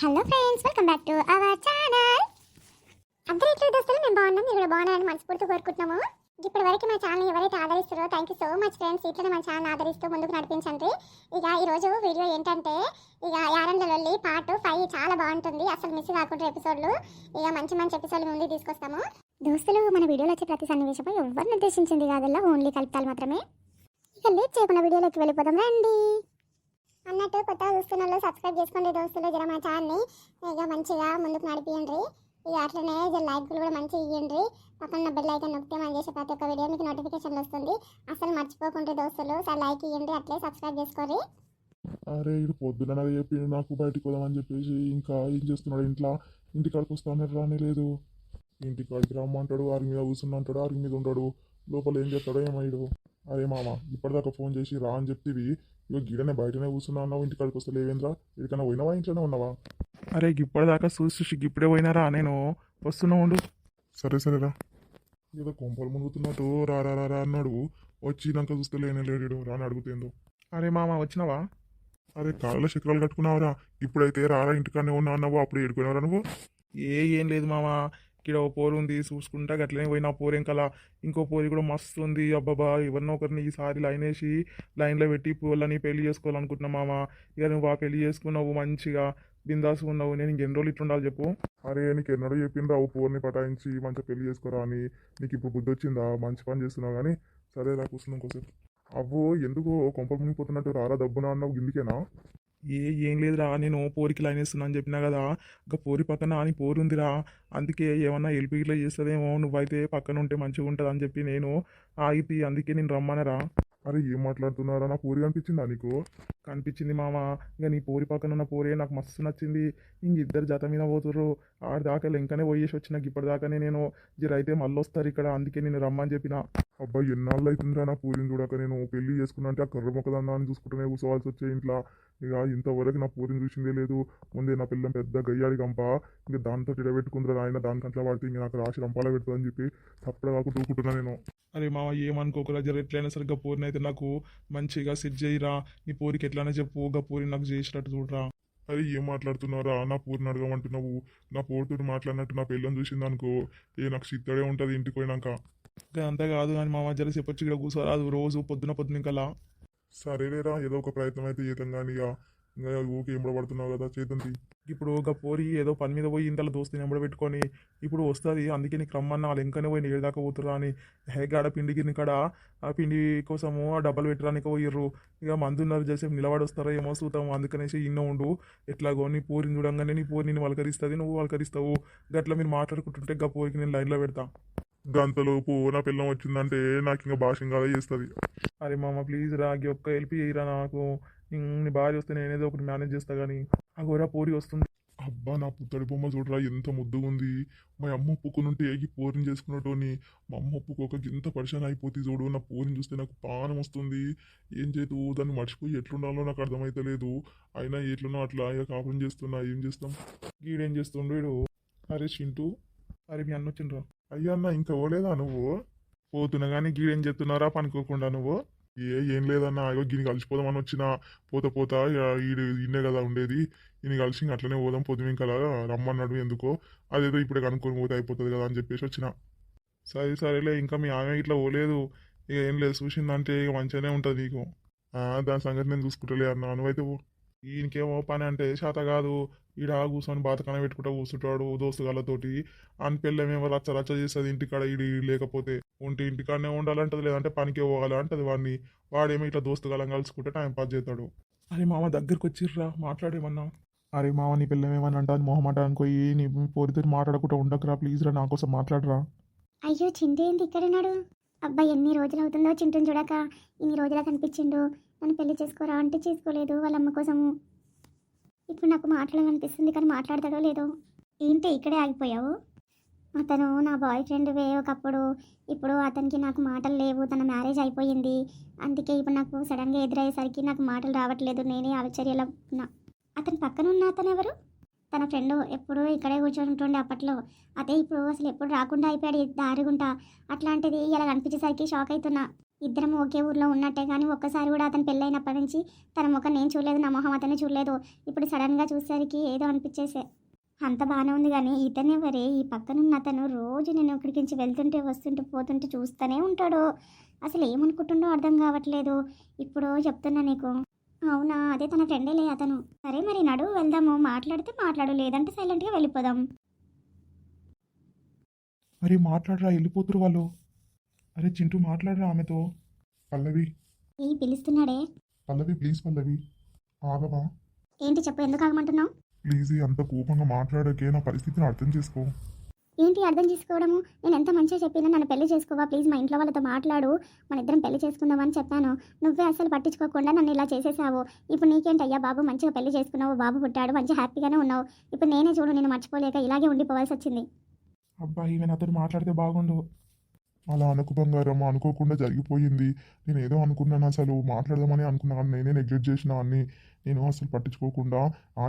Hello friends, welcome back to our channel. అందరూ ఎట్లా దోస్తులు, మేము బాగున్నాం, మీరు కూడా బాగున్నారని మనస్ఫూర్తిగా కోరుకుంటున్నాము. ఇప్పటి వరకు మా ఛానల్ ఎవరైతే ఆదరిస్తారో thank you so much friends. ఇట్లనే మా ఛానల్ ఆదరిస్తూ ముందుకు నడిపించండి. ఇక ఈరోజు వీడియో ఏంటంటే ఇక యారండ్ల పార్ట్ 5 చాలా బాగుంటుంది, అసలు మిస్ కాకుండా ఎపిసోడ్లు. ఇక మంచి మంచి ఎపిసోడ్లు ముందుకు తీసుకొస్తాము. దోస్తులు, మన వీడియోలో వచ్చే ప్రతి సన్నివేశంపై ఎవరిని ఉద్దేశించింది కాదల్లా, ఓన్లీ కలుపుతాలు మాత్రమే. ఇక లేట్ చేయకుండా వీడియోలోకి వెళ్ళిపోదాం రండి. అన్నట్టు కొత్తగా చూస్తున్న వాళ్ళు సబ్స్క్రైబ్ చేసుకోండి దోస్తులు, జర మా ఛానల్ని ఇక మంచిగా ముందుకు నడిపియండి. ఇక అట్లనే జర లైక్లు కూడా మంచిగా ఇవ్వండి. పక్కన బెల్ ఐకాన్ నొక్కితే మనం చేసే ప్రతి ఒక్క వీడియో మీకు నోటిఫికేషన్ వస్తుంది. అసలు మర్చిపోకుండా దోస్తులు సార్ లైక్ ఇవ్వండి, అట్లే సబ్స్క్రైబ్ చేసుకోండి. అరే ఇది పొద్దున చెప్పి నాకు బయటికి పోదామని చెప్పేసి ఇంకా ఏం చేస్తున్నాడు, ఇంటికాడికి వస్తాను రాని లేదు. ఇంటికాడికి రమ్మంటాడు, అరి మీద కూర్చుని అంటాడు, అరి మీద ఉంటాడు, లోపల ఏం చేస్తాడో ఏమయ్యాడు. అరే మామ, ఇప్పటిదాకా ఫోన్ చేసి రా అని చెప్తివి, ఇక గిడనే బయటనే కూర్చున్నా అన్నావు, ఇంటికాడికి వస్తే లేవేంద్రా, ఎక్కడికైనా పోయినావా, ఇంట్లోనే ఉన్నావా? అరే ఇప్పటిదాకా చూసి ఇప్పుడే పోయినారా, నేను వస్తున్నా ఉండు. సరే సరేరా. ఏదో కొంపలు మునుగుతున్నట్టు రా రా రా రా అన్నాడు, వచ్చినాక చూస్తే లేనే లేడు, రాని అడుగుతేందో. అరే మామ వచ్చినావా? అరే కాళ్ళ చక్రాలు కట్టుకున్నావురా, ఇప్పుడైతే రారా ఇంటికాడనే ఉన్నా అన్నావు, అప్పుడు ఏడుకున్నావురా నువ్వు? ఏం లేదు మామ, ఇక్కడ ఓ పోరు ఉంది చూసుకుంటా అట్లనే పోయినా, పోరేం కల ఇంకో పోరి కూడా మస్తు ఉంది. అబ్బాబా, ఎవరినో ఒకరిని ఈసారి లైన్ వేసి లైన్లో పెట్టి పూలని పెళ్లి చేసుకోవాలనుకుంటున్నా మామ. ఇక నువ్వు ఆ పెళ్లి చేసుకున్నావు, మంచిగా బిందాసు ఉన్నావు, నేను ఇంకెన్ని రోజులు ఇట్లుండాలి చెప్పు. అరే నీకు ఎన్నడూ చెప్పిండ్రా ఓ పోర్ని పటాయించి మంచిగా పెళ్లి చేసుకోరా అని, నీకు ఇప్పుడు బుద్ధి వచ్చిందా? మంచి పని చేస్తున్నావు కానీ సరే రా, కూర్చున్నాం కోసేపు. అవ్వో ఎందుకో కొంపలు మునిగిపోతున్నట్టు రారా దబ్బునా అన్నావు, గిందికేనా? ఏం లేదురా, నేను పోరికి లైన్ వేస్తున్నా అని చెప్పినా కదా, ఇంకా పోరి పక్కన అని పోరు ఉందిరా, అందుకే ఏమన్నా హెల్ప్ ఇట్లా చేస్తుందేమో, నువ్వైతే పక్కన ఉంటే మంచిగా ఉంటుంది అని చెప్పి నేను ఆగిపి, అందుకే నేను రమ్మనరా. అరే ఏం మాట్లాడుతున్నారా, నా పూరి అనిపించిందా నీకు? కనిపించింది మామ, ఇంకా నీ పోరి పక్కన ఉన్న పోరే నాకు మస్తు నచ్చింది. ఇంక ఇద్దరు జత మీద పోతుర్రు, ఆడిదాకా లెంకనే పోయేసి వచ్చినాక ఇప్పటిదాకానే నేను జర అయితే మళ్ళీ వస్తారు ఇక్కడ, అందుకే నేను రమ్మని చెప్పిన. అబ్బాయి ఎన్నాళ్ళు అవుతుందిరా నా పూరిని చూడక, నేను పెళ్లి చేసుకున్నా అంటే ఆ కర్ర మొక్కదన్నా అని చూసుకుంటూనే కూర్చోవాల్సి వచ్చే ఇంట్లో. ఇక ఇంతవరకు నా పూరిని చూసిందే లేదు. ముందే నా పిల్లం పెద్ద గయ్యాడి గంప, ఇంకా దాంతో ఇడబెట్టుకుందరా ఆయన, దానికంట్లో పడితే ఇంక నాకు రాసి రంపాల పెడుతుందని చెప్పి తప్పడే కాకు దూకుంటున్నా నేను. అరే మామ, ఏమనుకోకరా, జర ఎట్లయినా సరిగ్గా పోరిని అయితే నాకు మంచిగా సెట్ చేయరా, నీ పోరికి ఎట్లయినా చెప్పు, గా పోరి నాకు చేసినట్టు చూడరా. అరే ఏం మాట్లాడుతున్నారా, నా పూరిని అడగమంటున్నావు? నా పోరుతో మాట్లాడినట్టు నా పిల్లని చూసింది అనుకో, నాకు చిత్తడే ఉంటుంది ఇంటికి పోయినాక. అంతే కాదు కానీ మామ, జర చెప్పొచ్చు ఇక్కడ కూర్చోరాదు, రోజు పొద్దున ఇంకలా. సరేలేరా, ఏదో ఒక ప్రయత్నం అయితే చేద్దాం కానీ ఇంకా ఊకే ఎంబడబడుతున్నావు కదా, చేద్దాం. ఇప్పుడు ఒక పోరి ఏదో పని మీద పోయి ఇంతలో దోస్తుని ఎంబడ పెట్టుకొని ఇప్పుడు వస్తుంది, అందుకే నీకు రమ్మన్నా, వాళ్ళు ఇంకనే పోయి ఏడు దాకా పోతురా అని. హేగాడ పిండికి కాడ ఆ పిండి కోసము ఆ డబ్బలు పెట్టడానికి పోయిర్రు, ఇక మందున్నారు చేసేపు నిలబడి వస్తారో ఏమో చూద్దాము, అందుకనేసి ఇన్నో ఉండు. ఎట్లాగో నీ పోరిని చూడంగానే నీ పోరి నేను వలకరిస్తుంది, నువ్వు వలకరిస్తావు, గట్లా మీరు మాట్లాడుకుంటుంటే గా పోరికి నేను లైన్లో పెడతా. గంతలోపు నా పిల్లం వచ్చిందంటే నాకు ఇంకా భాషంగా చేస్తుంది. అరే మామ ప్లీజ్ రా, ఒక్క హెల్ప్ చేయరా నాకు, నీ భార్య వస్తే నేనేదో ఒకటి మేనేజ్ చేస్తా కానీ ఆ గోరా పోరి వస్తుంది. అబ్బా నా పుత్తడి బొమ్మ చూడరా ఎంత ముద్దుగా ఉంది. మా అమ్మ ఒప్పుకునుంటే ఏగి పోరిని చేసుకున్నటోని, మా అమ్మ ఒప్పుకోక ఇంత పరిశాన్ అయిపోతుంది చూడు. నా పోరిని చూస్తే నాకు పానం వస్తుంది. ఏం చేతు దాన్ని మర్చిపోయి ఎట్లుండాలో నాకు అర్థమైతలేదు. అయినా ఎట్లునో అట్లా ఇక కాపురం చేస్తున్నా, ఏం చేస్తాం. గీడేం చేస్తుండ్రు వీడు? అరే చింటూ, అరే మీ అన్న వచ్చిండ్రా? అయ్యా అన్న ఇంకా పోలేదా నువ్వు? పోతున్నా కానీ గీడేం చెప్తున్నారా పనుకోకుండా నువ్వు? ఏం లేదన్నా, అయ్యో గిని కలిసిపోదామని వచ్చిన, పోతా ఈయనే కదా ఉండేది, ఈయన కలిసి ఇంక అట్లనే పోదాం పొద్దుమింకలా రమ్మన్నాడు, ఎందుకో అదేదో ఇప్పుడే కనుక్కొని పోతే అయిపోతుంది కదా అని చెప్పేసి వచ్చిన. సరేలే, ఇంకా మీ ఆమె ఇట్లా పోలేదు, ఇక ఏం లేదు, చూసిందంటే ఇక మంచిగానే ఉంటుంది నీకు. దాని సంగతి నేను చూసుకుంటలే అన్న, నువ్వైతే పో. ఈయనకేమో పని అంటే శాత కాదు, ఈడ కూర్చొని బాతకాన పెట్టుకుంటా కూర్చుంటాడు దోస్తుగాళ్ళతోటి. అని పిల్లమేమో రచ్చ చేస్తుంది ఇంటికాడ, ఈడు లేకపోతే ఉంటే ఇంటికాడనే ఉండాలంటది, లేదంటే పనికి పోవాలి అంటది వాడిని. వాడేమో ఇట్లా దోస్తుగాలం కలుసుకుంటే టైం పాస్ చేస్తాడు. అరే మామ దగ్గరికి వచ్చిర్రా, మాట్లాడేమన్నా. అరే మామ, నీ పిల్లమేమన్నా అంటే అది మొహమాట అనుకోయి నీ పోరితో మాట్లాడకుండా ఉండకరా ప్లీజ్ రా, నా కోసం మాట్లాడరా. అయ్యో చింటూ ఏంటి ఇక్కడ ఉన్నాడు? అబ్బాయి ఎన్ని రోజులు అవుతుందో చింటూని చూడక, ఇన్ని రోజులా కనిపించిండు. నన్ను పెళ్లి చేసుకోరా అంటే చేసుకోలేదు వాళ్ళ అమ్మ కోసము. ఇప్పుడు నాకు మాట్లాడాలనిపిస్తుంది కానీ మాట్లాడతాడో లేదో. ఏంటి ఇక్కడే ఆగిపోయావు? అతను నా బాయ్ ఫ్రెండ్వే ఒకప్పుడు, ఇప్పుడు అతనికి నాకు మాటలు లేవు, తన మ్యారేజ్ అయిపోయింది. అందుకే ఇప్పుడు నాకు సడన్గా ఎదురయ్యేసరికి నాకు మాటలు రావట్లేదు, నేనే ఆశ్చర్యలా ఉన్నా. అతని పక్కన ఉన్న అతను ఎవరు? తన ఫ్రెండ్ ఎప్పుడు ఇక్కడే కూర్చొని ఉంటుండే అప్పట్లో, అదే ఇప్పుడు అసలు ఎప్పుడు రాకుండా అయిపోయాడు దారుగుంటా. అట్లాంటిది ఇలా కనిపించేసరికి షాక్ అవుతున్నా. ఇద్దరం ఒకే ఊర్లో ఉన్నట్టే కానీ ఒక్కసారి కూడా అతను పెళ్ళైనప్పటి నుంచి తన ముఖం నేను చూడలేదు, నా మొహం అతను చూడలేదు. ఇప్పుడు సడన్గా చూసేసరికి ఏదో అనిపించేసే. అంత బాగానే ఉంది కానీ ఇతనెవరే? ఈ పక్కనున్న అతను రోజు నేను ఇక్కడికి నుంచి వెళ్తుంటే వస్తుంటే పోతుంటే చూస్తూనే ఉంటాడు. అసలు ఏమనుకుంటుండో అర్థం కావట్లేదు. ఇప్పుడు చెప్తున్నా నీకు. అవునా, అదే తన ఫ్రెండేలే అతను. సరే మరి నడు వెళ్దాము, మాట్లాడితే మాట్లాడు, లేదంటే సైలెంట్గా వెళ్ళిపోదాం. అరే మాట్లాడరా, వెళ్ళిపోతురు వాళ్ళు. అరే చింటూ మాట్లాడరా ఆమెతో. పల్లవి ఏ పిలుస్తున్నాడే? పల్లవి ప్లీజ్ పల్లవి ఆగవా? ఏంటి చెప్పు, ఎందుకు ఆగమంటున్నావు? ప్లీజ్ అంత కోపంగా మాట్లాడకే, నా పరిస్థితిని అర్థం చేసుకో. ఏంటి అర్థం చేసుకోవడము? నేను ఎంత మంచిగా చెప్పినా నన్ను పెళ్లి చేసుకోవా ప్లీజ్, మా ఇంట్లో వాళ్ళతో మాట్లాడు, మన ఇద్దరం పెళ్లి చేసుకుందామని చెప్పాను. నువ్వే అసలు పట్టించుకోకుండా నన్ను ఇలా చేసేసావు. ఇప్పుడు నీకేంటయ్యా బాబు, మంచిగా పెళ్లి చేసుకున్నావు, బాబు పుట్టాడు, మంచి హ్యాపీగానే ఉన్నావు. ఇప్పుడు నేనే చూడు నేను మర్చిపోలేక ఇలాగే ఉండిపోవాల్సి వచ్చింది. అబ్బాయి నేను అతను మాట్లాడితే బాగుండు. అలా అనుకు బంగారం, అనుకోకుండా జరిగిపోయింది. నేను ఏదో అనుకున్నాను, అసలు మాట్లాడదామని అనుకున్నాను, నేనే నెగ్లెక్ట్ చేసిన అన్ని. నేను అసలు పట్టించుకోకుండా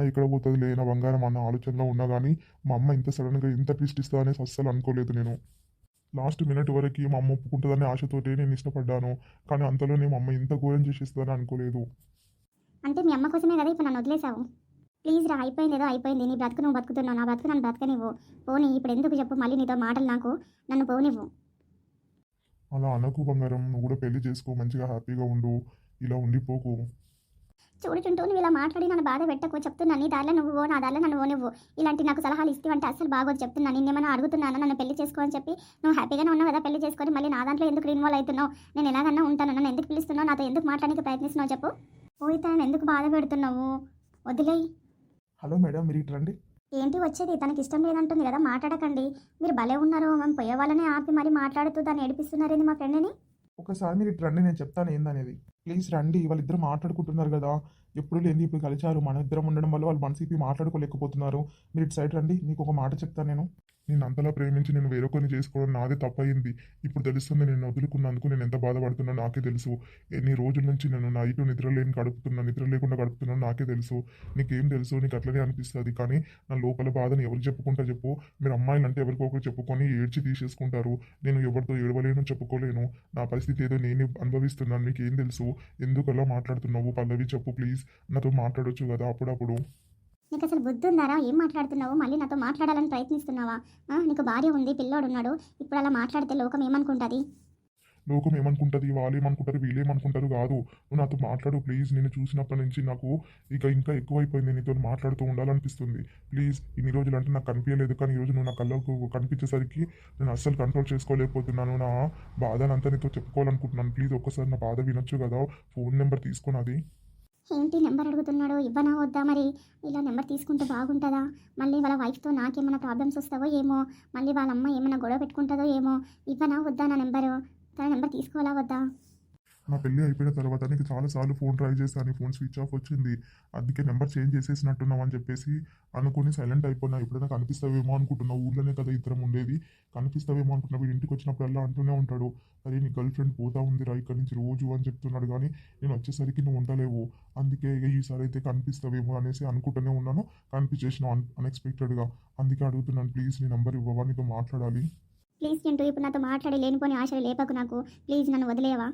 ఎక్కడ పోతుంది లేనా బంగారం అన్న ఆలోచనలో ఉన్నా కానీ మా అమ్మ ఇంత సడన్గా ఇంత ట్విస్ట్ ఇస్తా అనేసి అస్సలు అనుకోలేదు. నేను లాస్ట్ మినిట్ వరకు మా అమ్మ ఒప్పుకుంటుందనే ఆశతోటి నేను ఇష్టపడ్డాను, కానీ అంతలోనే మా అమ్మ ఇంత ఘోరం చేసేస్తుందని అనుకోలేదు. అంటే మీ అమ్మ కోసమే కదా ఇప్పుడు నన్ను వదిలేసావు? ప్లీజ్ రా, అయిపోయింది ఏదో అయిపోయింది. నీ బ్రతుకు నువ్వు బతుకుతున్నావు, నా బ్రతుకు నన్ను బ్రతకనివ్వు. పోనీ ఇప్పుడు ఎందుకు చెప్పు మళ్ళీ నీతో మాటలు నాకు, నన్ను పోనివ్వు. అలా అనకు బంగారం, నువ్వు కూడా పెళ్లి చేసుకో, మంచిగా హ్యాపీగా ఉండు, ఇలా ఉండిపోకు. చూడు చుంటూ నువ్వు ఇలా మాట్లాడి నన్ను బాధ పెట్టకు, చెప్తున్నా. నీ దారిలో నువ్వు నా దారిలో నన్ను ఓనివ్వు. ఇలాంటి నాకు సలహాలు ఇస్తావంటే అసలు బాగోదు చెప్తున్నా. నిన్నేమైనా అడుగుతున్నాను నన్ను పెళ్లి చేసుకో అని చెప్పి? నువ్వు హ్యాపీగానే ఉన్నావు కదా పెళ్లి చేసుకొని, మళ్ళీ నా దాంట్లో ఎందుకు ఇన్వాల్వ్ అవుతున్నావు? నేను ఎలాగన్నా ఉంటాను, నన్ను ఎందుకు పిలుస్తున్నావు, నాతో ఎందుకు మాట్లాడడానికి ప్రయత్నిస్తున్నావు చెప్పు. పోయి తనని ఎందుకు బాధ పెడుతున్నావు? వదిలేయి. హలో మేడం, మీరు ఇటు రండి. ఏంటి వచ్చేది? తనకి ఇష్టం లేదంటుంది కదా, మాట్లాడకండి. మీరు భలే ఉన్నారు, మేము పోయే వాళ్ళనే ఆపి మరి మాట్లాడుతూ దాన్ని ఏడిపిస్తున్నారేంది మా ఫ్రెండ్ని. ఒకసారి మీరు ఇటు రండి, నేను చెప్తాను ఏందనేది. ప్లీజ్ రండి, వాళ్ళిద్దరు మాట్లాడుకుంటున్నారు కదా, ఎప్పుడు లేని ఇప్పుడు కలిచారు. మన ఇద్దరం ఉండడం వల్ల వాళ్ళు మనసిపి మాట్లాడుకోలేకపోతున్నారు. మీరు ఇటు సైడ్ రండి, మీకు ఒక మాట చెప్తాను నేను. నేను అంతలా ప్రేమించి నేను వేరొకరిని చేసుకోవడం నాదే తప్పయింది. ఇప్పుడు తెలుస్తుంది, నేను వదులుకున్నందుకు నేను ఎంత బాధపడుతున్నా నాకే తెలుసు. ఎన్ని రోజుల నుంచి నేను నైట్ నిద్ర లేకుండా గడుపుతున్నాను నాకే తెలుసు. నీకేం తెలుసు, నీకు అట్లనే అనిపిస్తుంది, కానీ నా లోపల బాధను ఎవరు చెప్పుకుంటా చెప్పు? మీరు అమ్మాయిలు అంటే ఎవరికొకరు చెప్పుకొని ఏడ్చి తీసేసుకుంటారు. నేను ఎవరితో ఏడవలేను, చెప్పుకోలేను. నా పరిస్థితి ఏదో నేను అనుభవిస్తున్నాను, మీకు ఏం తెలుసు? ఎందుకు అలా మాట్లాడుతున్నావు పల్లవి? చెప్పు ప్లీజ్, నాతో మాట్లాడొచ్చు కదా అప్పుడప్పుడు. నీకు అసలు బుద్ధి ఉందారా? ఏం మాట్లాడుతున్నావు? మళ్ళీ నాతో మాట్లాడాలని ప్రయత్నిస్తున్నావా? నీకు భార్య ఉంది, పిల్లోడు ఉన్నాడు, ఇప్పుడు అలా మాట్లాడితే లోకం ఏమనుకుంటుంది? లోకం ఏమనుకుంటుంది, వాళ్ళు ఏమనుకుంటారు, వీళ్ళేమనుకుంటారు కాదు. నువ్వు నాతో మాట్లాడు ప్లీజ్. నేను చూసినప్పటి నుంచి నాకు ఇంకా ఎక్కువైపోయింది, నీతో మాట్లాడుతూ ఉండాలనిపిస్తుంది. ప్లీజ్, ఇన్ని రోజులు అంటే నాకు కనిపించలేదు, కానీ ఈరోజు నువ్వు నా కళ్ళకు కనిపించేసరికి నేను అస్సలు కంట్రోల్ చేసుకోలేకపోతున్నాను. నా బాధనంతా నీతో చెప్పుకోవాలనుకుంటున్నాను. ప్లీజ్ ఒక్కసారి నా బాధ వినొచ్చు కదా? ఫోన్ నెంబర్ తీసుకున్నది. ఏంటి నెంబర్ అడుగుతున్నాడు? ఇవ్వనా వద్దా? మరి ఇలా నెంబర్ తీసుకుంటే బాగుంటుందా? మళ్ళీ వాళ్ళ వైఫ్తో నాకేమైనా ప్రాబ్లమ్స్ వస్తావో ఏమో, మళ్ళీ వాళ్ళ అమ్మ ఏమైనా గొడవ పెట్టుకుంటుందో ఏమో. ఇవ్వనా వద్దా నా నెంబరు? తన నెంబర్ తీసుకోవాలా వద్దా? నా పెళ్ళి అయిపోయిన తర్వాత నీకు చాలాసార్లు ఫోన్ ట్రై చేశాను, ఫోన్ స్విచ్ ఆఫ్ వచ్చింది. అందుకే నెంబర్ చేంజ్ చేసేసినట్టున్నావు అని చెప్పేసి అనుకుని సైలెంట్ అయిపోయినా. ఎప్పుడైనా కనిపిస్తావేమో అనుకుంటున్నావు, ఊళ్ళోనే కదా ఇద్దరం ఉండేది, కనిపిస్తావేమో అనుకున్నా. వీడి ఇంటికి వచ్చినప్పుడల్లా అంటూనే ఉంటాడు, అరే నీ గర్ల్ ఫ్రెండ్ పోతా ఉందిరా ఇక్కడి నుంచి రోజు అని చెప్తున్నాడు, కానీ నేను వచ్చేసరికి నువ్వు ఉండలేవు. అందుకే ఈసారి అయితే కనిపిస్తావేమో అనేసి అనుకుంటూనే ఉన్నాను. కనిపించేసిన అన్ఎక్స్పెక్టెడ్గా. అందుకే అడుగుతున్నాను, ప్లీజ్ నీ నెంబర్ ఇవ్వవా, నీతో మాట్లాడాలి. ప్లీజ్ చింటూ, ఇప్పుడు నాతో మాట్లాడి లేనిపోని ఆశలు లేపకు నాకు. ప్లీజ్ నన్ను వదిలేవా?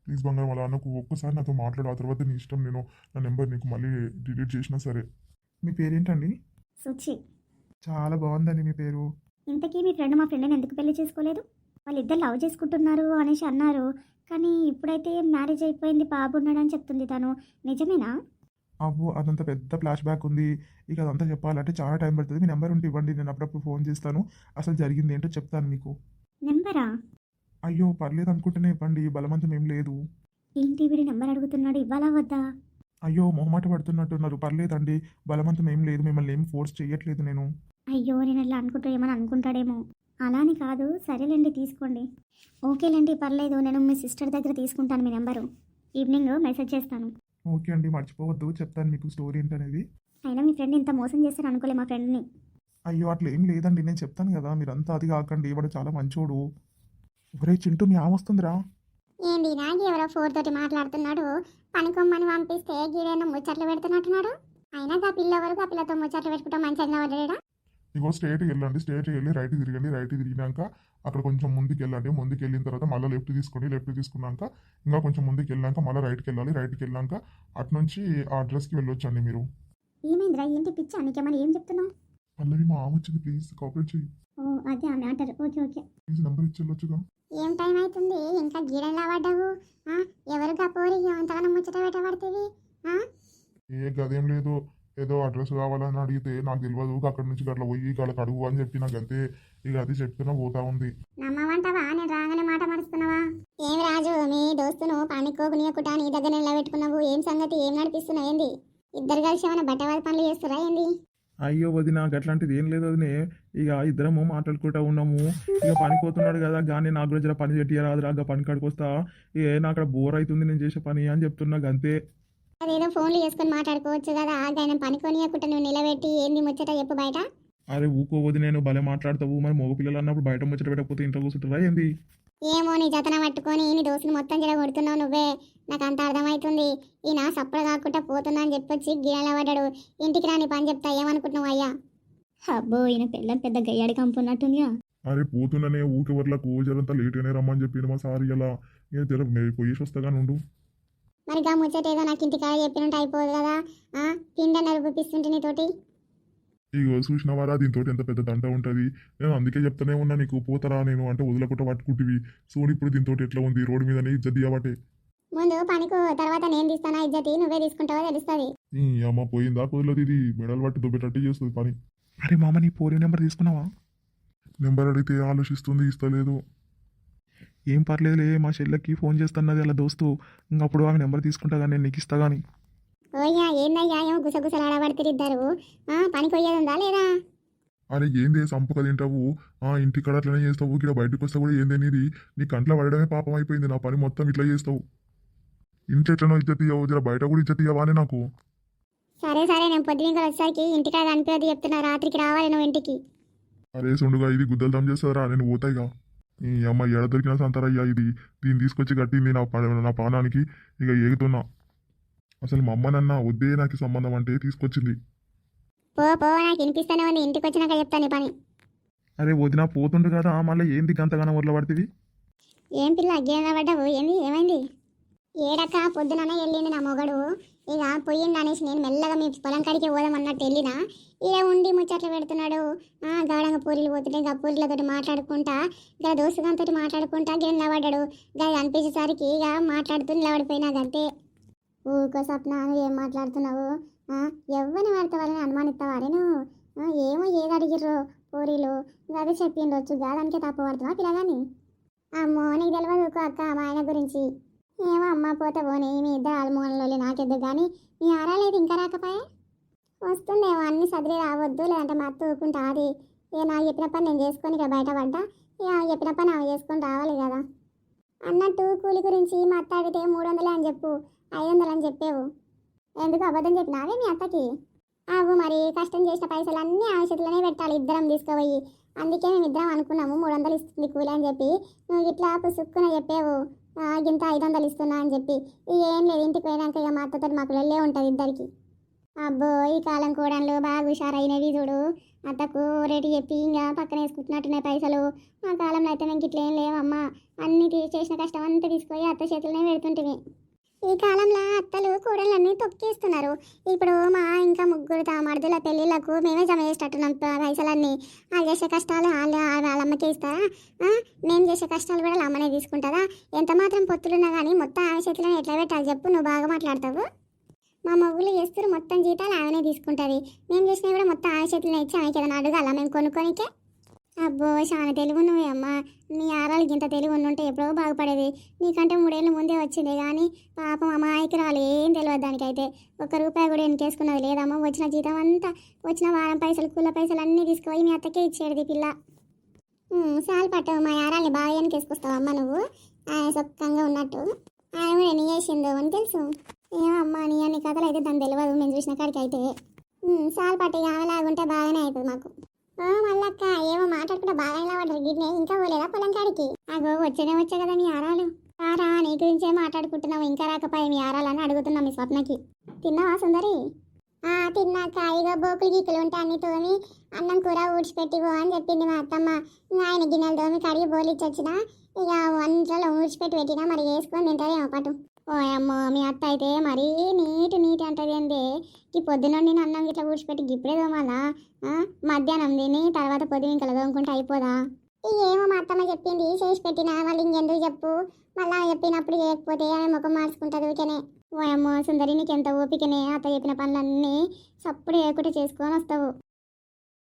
ప్లీజ్ బంగారం, అలా నాకు ఒక్కసారి నాతో మాట్లాడు, ఆ తర్వాత నీ ఇష్టం. నేను నా నెంబర్ నీకు మళ్ళీ డిలీట్ చేసినా సరే. మీ పేరేంటండి? సుచి. చాలా బాగుందండి మీ పేరు. ఇంతకీ మీ ఫ్రెండ్ మా ఫ్రెండ్ని ఎందుకు పెళ్లి చేసుకోలేదు? వాళ్ళిద్దరు లవ్ చేసుకుంటున్నారు అనేసి అన్నారు, కానీ ఇప్పుడైతే మ్యారేజ్ అయిపోయింది, బాబు ఉన్నాడని చెప్తుంది తను. నిజమేనా? అవ్వు, అదంతా పెద్ద ఫ్లాష్ బ్యాక్ ఉంది. ఇక అదంతా చెప్పాలంటే చాలా టైం పడుతుంది. మీ నెంబర్ ఉంటే ఇవ్వండి, నేను అప్పుడప్పుడు ఫోన్ చేస్తాను, అసలు జరిగింది ఏంటో చెప్తాను మీకు. నెంబరా? అయ్యో పర్లేదు అనుకుంటేనే ఇవ్వండి, బలవంతం ఏం లేదు. ఏంటి వీడి నెంబర్ అడుగుతున్నాడు, ఇవ్వాలా వద్దా? అయ్యో మొహమాట పడుతున్నట్టున్నారు. పర్లేదండి, బలవంతం ఏం లేదు, మిమ్మల్ని ఏం ఫోర్స్ చేయట్లేదు నేను. అయ్యో నేను ఇలా అనుకుంటా ఏమని అనుకుంటాడేమో. అలాని కాదు, సరేలేండి తీసుకోండి. ఓకేలేండి పర్లేదు, నేను మీ సిస్టర్ దగ్గర తీసుకుంటాను మీ నెంబరు, ఈవినింగ్ మెసేజ్ చేస్తాను. ఓకే అండి, మర్చిపోవద్దు, చెప్తాను మీకు స్టోరీ ఏంటనేది. అయినా మీ ఫ్రెండ్ ఇంత మోసం చేస్తారు అనుకోలే మా ఫ్రెండ్ని. అయ్యో అట్లా ఏం లేదండి, నేను చెప్తాను కదా, మీరంతా అది కాకండి, వాడు చాలా మంచోడు. ఒరే చింటూ, మీ ఆమొస్తుందిరా. ఏంది నాకు ఎవరో ఫోర్ తోటి మాట్లాడుతున్నాడు, పనికొమ్మని పంపిస్తే గీడైనా ముచ్చట్లు పెడుతున్నట్టున్నాడు. అయినా ఆ పిల్ల వరకు ఆ పిల్లతో ముచ్చట్లు పెట్టుకుంటా మంచిగా పడ్డాడా? ఇగో స్ట్రేట్కి వెళ్ళండి, స్ట్రేట్కి వెళ్ళి రైట్ తిరగండి, రైట్ తిరిగినాక అక్కడ కొంచెం ముందుకు వెళ్ళండి, ముందుకు వెళ్ళిన తర్వాత మళ్ళీ లెఫ్ట్ తీసుకోండి, లెఫ్ట్ తీసుకున్నాక ఇంకా కొంచెం ముందుకు వెళ్ళాక మళ్ళీ రైట్కి వెళ్ళాలి, రైట్కి వెళ్ళాక అటు నుంచి ఆ అడ్రస్కి వెళ్ళొచ్చండి మీరు. ఏమైందిరా ఏంటి పిచ్చా నీకేమని ఏం చెప్తున్నావు? పల్లవి మా ఆమె వచ్చింది, ప్లీజ్ కోఆపరేట్ చేయి, ఓ అదే ఆ matter. Okay okay. Please number ఇచ్చి వెళ్ళొచ్చుగా. ఏం టైం అవుతుంది ఇంకా గీడెలా పడ్డావు? ఎవరుగా పోరి అంతగానో ముచ్చట పెట్టబడుతుంది? ఏ గదేం లేదు, ఏదో అడ్రస్ కావాలని అడిగితే నాకు తెలియదు, అక్కడి నుంచి అట్లా పోయి వాళ్ళకి అడుగు అని చెప్పి నాకు అంతే, ఇక అది చెప్తున్నా పోతా ఉంది. నమ్మమంటావా నేను రాగానే మాట మరుస్తున్నావా? ఏం రాజు మీ దోస్తును పానికోకునియకుట నీ దగ్గర నిలబెట్టుకున్నావు, ఏం సంగతి, ఏం నడిపిస్తున్నావు ఏంది? ఇద్దరు కలిసి ఏమైనా బట్టవారి పనులు చేస్తురా ఏంది? అయ్యో వదిన అట్లాంటిది ఏం లేదు వదినే, ఇక ఇద్దరము మాట్లాడుకుంటా ఉన్నాము, ఇక పనికి పోతున్నాడు కదా కానీ నాకు కూడా జర పని చెట్టియరాదురా, పని కాడికి వస్తా, నా అక్కడ బోర్ అవుతుంది నేను చేసే పని అని చెప్తున్నా అంతే. అదేదో ఫోన్లు చేసుకొని మాట్లాడుకోవచ్చు కదా, ఆయన పనికొనియకుట నువ్వు నిలబెట్టి ఏంది ముచ్చట చెప్పు బయట. అరే ఊకోవద్దు, నేను భలే మాట్లాడతావు, మరి మగ పిల్లలు అన్నప్పుడు బయట ముచ్చట పెట్టకపోతే ఇంట్లో కూర్చుంటారా ఏంది? ఏమో నీ జతన పట్టుకొని నీ దోస్తుని మొత్తం జర కొడుతున్నావు నువ్వే, నాకు అంత అర్థమవుతుంది. ఈయన సప్పుడు కాకుండా పోతున్నా అని చెప్పొచ్చి గిన్నెల పడ్డాడు, ఇంటికి రాని పని చెప్తా ఏమనుకుంటున్నావు అయ్యా? అబ్బో ఈయన పిల్లం పెద్ద గయ్యాడి కంపున్నట్టుందిగా. అరే పోతున్నానే ఊకెవర్లకు జరంతా లేట్ అయినా రమ్మని చెప్పిండు మా సార్, ఇలా జర పోయేసి వస్తాగా నుండు. మరి గా ముచ్చట ఏదో నాకు ఇంటికాడ చెప్పినట్టు అయిపోదు కదా, పిండన్నారు చూపిస్తుంటే నీతోటి. ఇగో చూసినవారా దీంతో ఎంత పెద్ద దంట ఉంటుంది, నేను అందుకే చెప్తానే ఉన్నా నీకు, పోతారా నేను అంటే వదలకుండా పట్టుకుంటువి, చూడు ఇప్పుడు దీంతో ఎట్లా ఉంది, రోడ్డు మీదనే ఇజ్జత్ ఇవ్వబట్టే. ముందు పనికు తర్వాత నేను తీస్తానా ఇజ్జతి, నువ్వే తీసుకుంటావో తెలుస్తుంది. ఈ అమ్మ పోయిందా కుదరలేదు, ఇది మెడల్ పట్టి దుబ్బేటట్టు చేస్తుంది పని. అరే మామ నీ పోలి నెంబర్ తీసుకున్నావా? నెంబర్ అడిగితే ఆలోచిస్తుంది, ఇస్తలేదు. ఏం పర్లేదులే, మా చెల్లెకి ఫోన్ చేస్తున్నది అలా దోస్తు, ఇంకప్పుడు ఆమె నెంబర్ తీసుకుంటా కానీ నేను నీకు ఇస్తా కానీ. ఓయ్యా ఏందయ్యా ఏమో గుసగుసలాడబడుతుంది ఇద్దరు, పనికి పోయేది ఉందా లేదా? అరే ఏందే సంపక తింటావు, ఇంటికాడ అట్లనే చేస్తావు, ఇక్కడ బయటకు వస్తా కూడా ఏందేనిది, నీ కంట్లో పడడమే పాపం అయిపోయింది, నా పని మొత్తం ఇట్లా చేస్తావు, ఇంటి ఎట్లనో ఇజ్జత్ ఇవ్వవు, జర బయట కూడా ఇజ్జత్ ఇవ్వవానే నాకు. సరే సరే నేను పొద్దున వచ్చేసరికి ఇంటికాడ కనిపించదు చెప్తున్నా, రాత్రికి రావాలి నువ్వు ఇంటికి. అరే సుండుగా ఇది గుద్దలు దమ్ చేస్తారా, నేను పోతాయిగా. ఈ అమ్మ ఎడ దొరికినా సంతారయ్యా ఇది, దీన్ని తీసుకొచ్చి కట్టింది నా పానానికి, ఇక ఏగుతున్నా. అసలు మా అమ్మనన్నా వద్దే నాకు సంబంధం అంటే తీసుకొచ్చింది. పో పో నాకు వినిపిస్తూనే ఉంది, ఇంటికి వచ్చినాక చెప్తాను నీ పని. అరే వదిన పోతుండు కదా, మళ్ళీ ఏంది గంతగానో ఊర్లో పడుతుంది? ఏం పిల్ల అగ్గేలా పడ్డావు ఏంది ఏమైంది? ఏడక్క పొద్దుననే వెళ్ళింది నా మొగడు, ఇక పోయిండు అనేసి నేను మెల్లగా మీ పొలం కాడికి పోదామన్నట్టు వెళ్ళినా, ఇక ఉండి ముచ్చట్లు పెడుతున్నాడు. గాఢంగా పూరీలు పోతుంటే ఇంకా పూరీలతో మాట్లాడుకుంటా, ఇక దోస్తుగాంతో మాట్లాడుకుంటా గిన్నె నిలబడ్డాడు. ఇక అనిపించేసరికి ఇక మాట్లాడుతూ నిలబడిపోయినా అంతే. ఊకో సప్న నువ్వు ఏం మాట్లాడుతున్నావు? ఎవరిని వాడితే వాళ్ళని అనుమానిస్తావారే నువ్వు? ఏమో ఏది అడిగిర్రో పూరీలు, ఇంకా అదే చెప్పిండొచ్చు, గాదానికే తప్పు పడుతున్నా పిల్లగాని. అమ్మో నీకు తెలియదు అక్క మా ఆయన గురించి. ఏమో అమ్మ పోతే పోనీ, మీ ఇద్దరు ఆల్మోన్లో నాకెద్దు కానీ మీ ఆరాలేదు ఇంకా రాకపోయా? వస్తుందేమో అన్ని సదిరి రావద్దు, లేదంటే మా అత్త ఊరుకుంటా. అది ఇక నాకు చెప్పిన పని నేను చేసుకొని ఇక బయటపడ్డా, ఇక చెప్పిన పని ఆమె చేసుకొని రావాలి కదా అన్నట్టు. కూలి గురించి మా అత్త అడిగితే 300 అని చెప్పు, 500 అని చెప్పేవు. ఎందుకు అబద్ధం చెప్పినావే మీ అత్తకి? అవు మరి కష్టం చేసిన పైసలు అన్నీ ఆవశ్యతలోనే పెట్టాలి, ఇద్దరం తీసుకుపోయి. అందుకే మేము ఇద్దరం అనుకున్నాము 300 ఇస్తుంది కూలి అని చెప్పి, నువ్వు ఇట్లా పుసుక్కున చెప్పేవు ఇంత 500 ఇస్తున్నా అని చెప్పి. ఇక ఏం లేదు, ఇంటికి పోయినాక ఇక మా అత్తతో మాకు వెళ్ళే ఉంటుంది ఇద్దరికి. అబ్బో ఈ కాలం కూడళ్ళు బాగా హుషారైనవి చూడు, అత్తకు రేటు చెప్పి ఇంకా పక్కన వేసుకుంటున్నట్టున్నాయి పైసలు. మా కాలంలో అయితే మేము ఇట్లా ఏం లేవమ్మా, అన్నీ చేసిన కష్టం అంతా తీసుకొని అత్త చేతులనే పెడుతుంటివి. ఈ కాలంలో అత్తలు కూడళ్ళన్నీ తొక్కేస్తున్నారు. ఇప్పుడు మా ఇంకా 3 తామర్దుల పెళ్ళిళ్ళకు మేమే జమ చేసేటట్టున్నాం పైసలన్నీ. వాళ్ళు చేసే కష్టాలు వాళ్ళ అమ్మకే ఇస్తారా? మేము చేసే కష్టాలు కూడా వాళ్ళ అమ్మనే తీసుకుంటుందా? ఎంత మాత్రం పొత్తులున్నా కానీ మొత్తం ఆమె చేతులను ఎట్లా పెట్టాలి చెప్పు, నువ్వు బాగా మాట్లాడతావు. మా మొగ్గులు చేస్తారు మొత్తం జీతాలు ఆమెనే తీసుకుంటుంది, మేము చేసినవి కూడా మొత్తం ఆమె చేతులనే ఇచ్చి ఆమెకి ఏదైనా అడగాల మేము కొనుక్కోనికే? అబ్బో చాలా తెలుగు నువ్వే అమ్మా, నీ ఆరాలకి ఇంత తెలుగు ఉండుంటే ఎప్పుడో బాగుపడేది. నీకంటే 3 ఏళ్ళ ముందే వచ్చింది కానీ పాపం అమ్మాయికి రాలు ఏం తెలియదు దానికైతే. ₹1 కూడా ఎన్నికేసుకున్నది లేదమ్మా. వచ్చిన జీతం అంతా, వచ్చిన వారం పైసలు కూల పైసలు అన్నీ తీసుకుపోయి మీ అత్తకే ఇచ్చేది పిల్ల. సాలు పట్టవు మా ఆరాల్ని బాగా ఎన్నికేసుకొస్తావమ్మా నువ్వు, ఆయన సొక్కంగా ఉన్నట్టు. ఆయన కూడా ఎన్ని చేసిందో అని తెలుసు. ఏమమ్మా నీ అన్ని కథలు అయితే దాన్ని తెలియదు, మేము చూసిన కాడికి అయితే. సాలు పట్టు, ఆమెలాగుంటే బాగానే అవుతుంది మాకు. మళ్ళక్క ఏమో మాట్లాడుకుంటే బాగా ఇలా పడ్డారు గిన్నె, ఇంకా పోలేదా పొలం కాడికి? అగో వచ్చే కదా మీ ఆరాలు. రారా నీ గురించే మాట్లాడుకుంటున్నావు, ఇంకా రాకపోయే మీ ఆరాలని అడుగుతున్నాం మీ స్వప్నకి. తిన్నావా సుందరి? తిన్నాక ఇక బోకులు గీకులు ఉంటే అన్ని తోమి అన్నం కూర ఊడ్చిపెట్టిగో అని చెప్పింది మా అత్తమ్మ. ఇంకా ఆయన గిన్నెలు తోమి కడిగి బోలిచ్చి వచ్చిన ఇక వంటలో ఊడ్చిపెట్టి పెట్టినా మరి వేసుకొని తింటారేమో పటు. ఓ అమ్మో మీ అత్త అయితే మరీ నీటి అంటది ఏంది ఈ పొద్దునండి అన్నం ఇట్లా ఊడ్చిపెట్టి ఇప్పుడే తోమాలా? మధ్యాహ్నం తిని తర్వాత పొద్దున ఇంకా తోముకుంటే అయిపోదా? ఏమో మా అత్తమ్మ చెప్పింది చేసి పెట్టినా మళ్ళీ ఇంకెందుకు చెప్పు, మళ్ళీ చెప్పినప్పుడు చేయకపోతే ఆమె ముఖం మార్చుకుంటుంది ఊరికనే. ఓ అమ్మో సుందరి నీకెంత ఓపికనే అత్త చెప్పిన పనులన్నీ సప్పుడు చేయకుండా చేసుకొని వస్తావు.